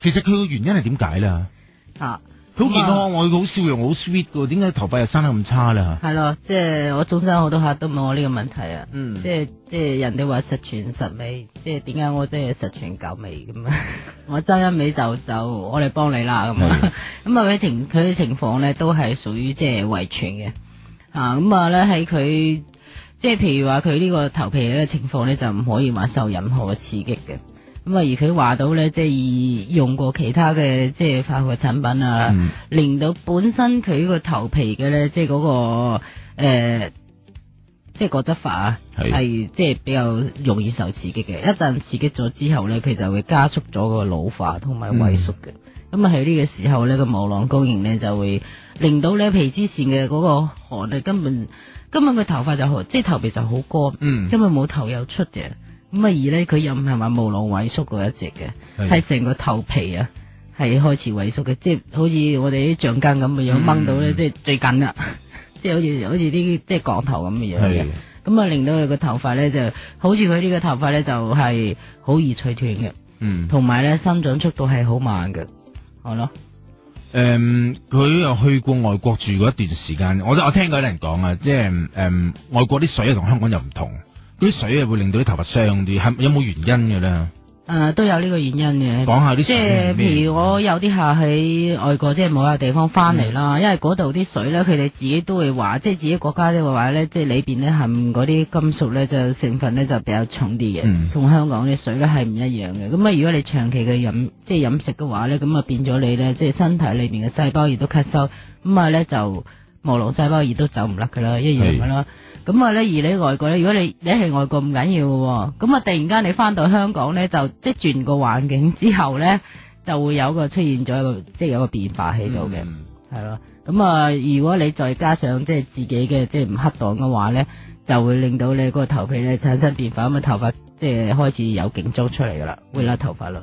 其實佢個原因係點解啦？佢好健康，我好笑容，好 sweet 嘅，點解頭髮又生得咁差啦？係咯，即係我中身好多客都問我呢個問題啊。即係人哋話實傳實美，即係點解我即係實傳舊美咁啊？我爭一味就我哋幫你啦咁啊。咁啊佢嘅情況咧都係屬於即係遺傳嘅。咁啊咧喺佢即係譬如話佢呢個頭皮嘅情況咧就唔可以話受任何嘅刺激嘅。咁啊，而佢話到咧，即係用過其他嘅即係化學產品啊，令到本身佢個頭皮嘅咧，即係嗰個即係角質化啊，係即係比較容易受刺激嘅。一旦刺激咗之後咧，佢就會加速咗個老化同埋萎縮嘅。咁啊喺呢個時候咧，個毛囊供應咧就會令到咧皮脂腺嘅嗰個汗咧根本個頭髮就好，即係頭皮就好乾，根本冇頭有出嘅。咁啊，而咧佢又唔係話毛囊萎縮嗰一隻嘅，係成個頭皮啊，係開始萎縮嘅，即係好似我哋啲橡筋咁嘅樣掹到咧，即係最緊啦，即係好似啲即係降頭咁嘅樣嘅。咁啊，令到佢個頭髮咧就好似佢呢個頭髮咧就係好易脆斷嘅，同埋咧生長速度係好慢嘅，係咯。佢又去過外國住過一段時間，我聽過有人講啊，即係外國啲水同香港又唔同。啲水會令到啲頭髮傷啲，係有冇原因嘅咧？都有呢個原因嘅。講下啲水即係譬如我有啲客喺外國，即係某個地方翻嚟啦，因為嗰度啲水咧，佢哋自己都會話，即係自己國家都會話咧，即係裏邊咧含嗰啲金屬咧就成分咧就比較重啲嘅，同香港啲水咧係唔一樣嘅。咁啊，如果你長期嘅飲食嘅話咧，咁啊變咗你咧，即係身體裏邊嘅細胞亦都吸收，咁啊咧就毛囊細胞亦都走唔甩噶啦，一樣噶啦。咁啊咧，而你外國咧，如果你係外國唔緊要嘅，咁啊突然間你翻到香港咧，就即係轉個環境之後咧，就會有個出現咗一個即係有個變化喺度嘅，係咯。咁啊，如果你再加上即係自己嘅即係唔恰當嘅話咧，就會令到你個頭皮咧產生變化，咁啊頭髮即係開始有勁糟出嚟噶啦，會甩頭髮啦。